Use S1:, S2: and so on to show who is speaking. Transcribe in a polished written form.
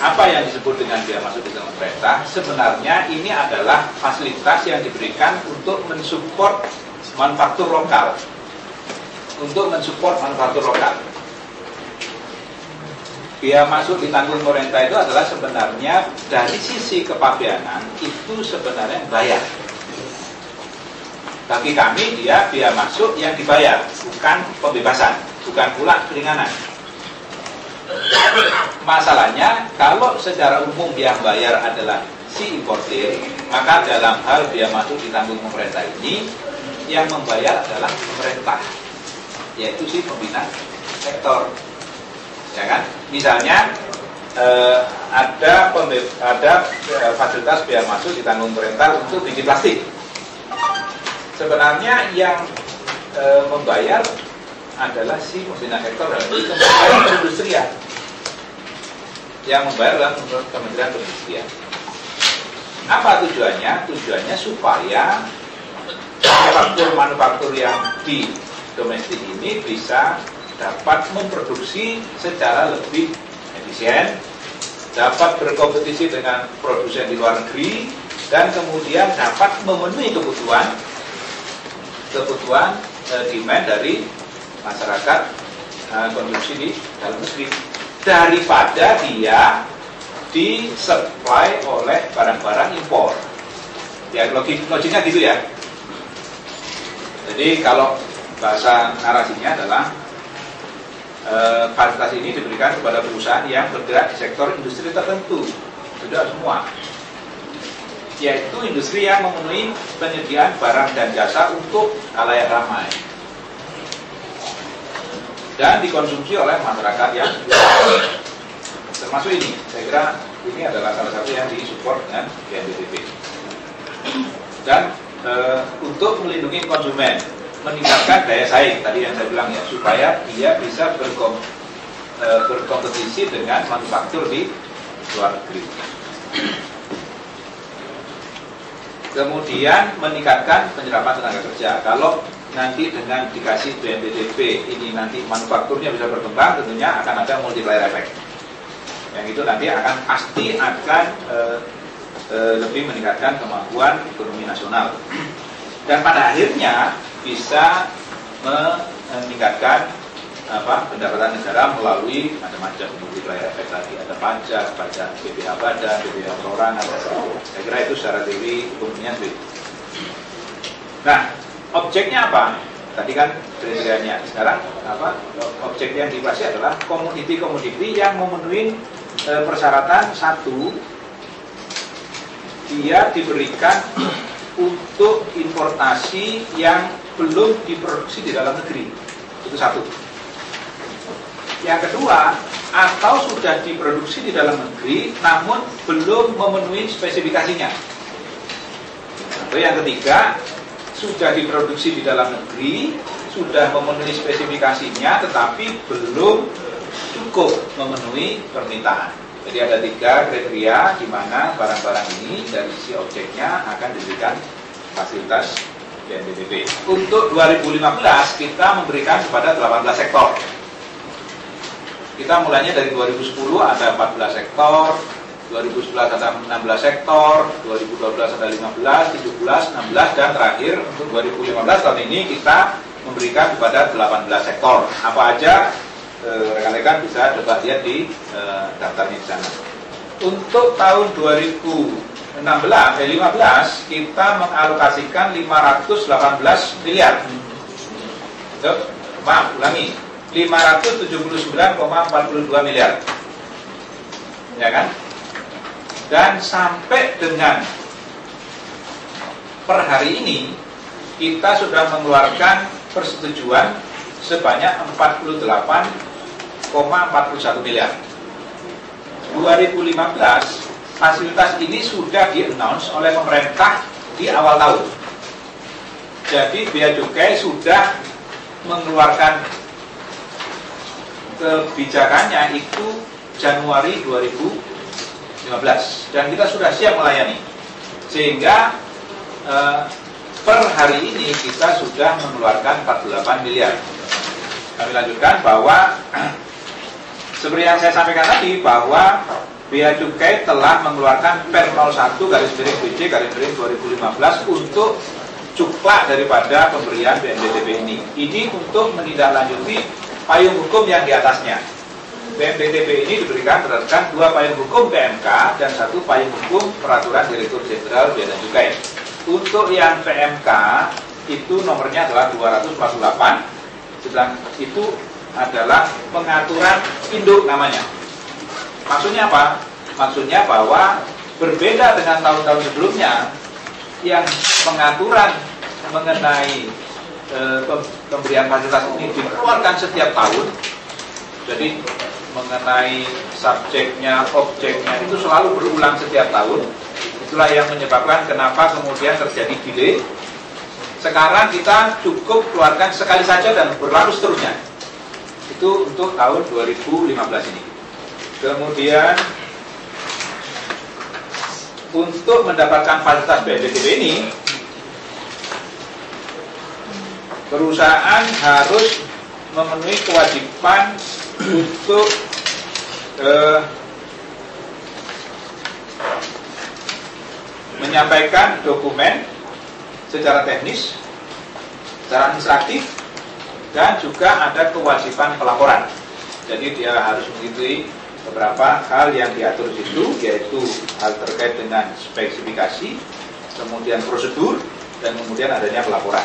S1: apa yang disebut dengan biaya masuk di tanggung pemerintah? Sebenarnya ini adalah fasilitas yang diberikan untuk mensupport manufaktur lokal. Untuk mensupport manufaktur lokal. Biaya masuk ditanggung pemerintah itu adalah sebenarnya dari sisi kepabeanan itu sebenarnya bayar. Bagi kami dia biaya masuk yang dibayar, bukan pembebasan, bukan pula keringanan. Masalahnya kalau secara umum yang bayar adalah si importir, maka dalam hal biaya masuk ditanggung pemerintah ini yang membayar adalah pemerintah, yaitu si pembina sektor. Ya kan? Misalnya ada fasilitas biaya masuk ditanggung pemerintah untuk biji plastik. Sebenarnya yang membayar adalah si pembina sektor dan Kementerian Perindustrian. Yang membayar adalah Kementerian Perindustrian. Apa tujuannya? Tujuannya supaya manufaktur yang di domestik ini bisa dapat memproduksi secara lebih efisien, dapat berkompetisi dengan produsen di luar negeri, dan kemudian dapat memenuhi kebutuhan demand dari masyarakat konsumsi di dalam negeri, daripada dia disuplai oleh barang-barang impor. Ya, logiknya gitu ya. Jadi kalau bahasa narasinya adalah fasilitas ini diberikan kepada perusahaan yang bergerak di sektor industri tertentu, sudah semua, yaitu industri yang memenuhi penyediaan barang dan jasa untuk khalayak ramai dan dikonsumsi oleh masyarakat yang termasuk ini. Saya kira ini adalah salah satu yang disupport dengan BNPB. Dan untuk melindungi konsumen, meningkatkan daya saing tadi yang saya bilang ya, supaya dia bisa berkompetisi dengan manufaktur di luar negeri. Kemudian meningkatkan penyerapan tenaga kerja. Kalau nanti dengan dikasih BNPB ini nanti manufakturnya bisa berkembang, tentunya akan ada multiplier effect. Yang itu nanti pasti akan lebih meningkatkan kemampuan ekonomi nasional. Dan pada akhirnya bisa meningkatkan pendapatan negara melalui macam-macam multiplier effect tadi. Ada pajak BPH badan, BPH perorangan, saya kira itu secara teori hukumnya sih. Nah, objeknya apa? Tadi kan kriterianya. Sekarang objek yang dibahas adalah komoditi-komoditi yang memenuhi persyaratan. Satu, dia diberikan untuk importasi yang belum diproduksi di dalam negeri. Itu satu. Yang kedua, atau sudah diproduksi di dalam negeri namun belum memenuhi spesifikasinya. Atau yang ketiga, sudah diproduksi di dalam negeri, sudah memenuhi spesifikasinya tetapi belum cukup memenuhi permintaan. Jadi ada 3 kriteria di mana barang-barang ini dari sisi objeknya akan diberikan fasilitas BNPB. Untuk 2015 kita memberikan kepada 18 sektor. Kita mulainya dari 2010 ada 14 sektor, 2011 ada 16 sektor, 2012 ada 15, 17, 16, dan terakhir untuk 2015 tahun ini kita memberikan kepada 18 sektor. Apa aja? Rekan-rekan bisa coba lihat di daftarnya di sana. Untuk tahun 2015 kita mengalokasikan 518 miliar. Maaf, ulangi. 579,42 miliar. Ya kan? Dan sampai dengan per hari ini kita sudah mengeluarkan persetujuan sebanyak 48,41 miliar. 2015 fasilitas ini sudah di-announce oleh pemerintah di awal tahun. Jadi Bea Cukai sudah mengeluarkan kebijakannya itu Januari 2015 dan kita sudah siap melayani. Sehingga per hari ini kita sudah mengeluarkan 48 miliar. Kami lanjutkan bahwa seperti yang saya sampaikan tadi, bahwa Bea Cukai telah mengeluarkan Per 01/BJ/2015 untuk cuplak daripada pemberian BNPTB ini. Ini untuk menindaklanjuti payung hukum yang di atasnya. BNPTB ini diberikan berdasarkan 2 payung hukum PMK dan 1 payung hukum Peraturan Direktur Jenderal Bea dan Cukai. Untuk yang PMK itu nomornya adalah 248, sedang itu adalah pengaturan induk namanya. Maksudnya apa? Maksudnya bahwa berbeda dengan tahun-tahun sebelumnya yang pengaturan mengenai pemberian fasilitas ini dikeluarkan setiap tahun. Jadi mengenai subjeknya, objeknya itu selalu berulang setiap tahun. Itulah yang menyebabkan kenapa kemudian terjadi delay. Sekarang kita cukup keluarkan sekali saja dan berlaku seterusnya. Itu untuk tahun 2015 ini. Kemudian untuk mendapatkan fasilitas BNPTB ini, perusahaan harus memenuhi kewajiban untuk menyampaikan dokumen secara teknis, secara administratif, dan juga ada kewajiban pelaporan. Jadi dia harus mengikuti beberapa hal yang diatur di situ, yaitu hal terkait dengan spesifikasi, kemudian prosedur, dan kemudian adanya pelaporan.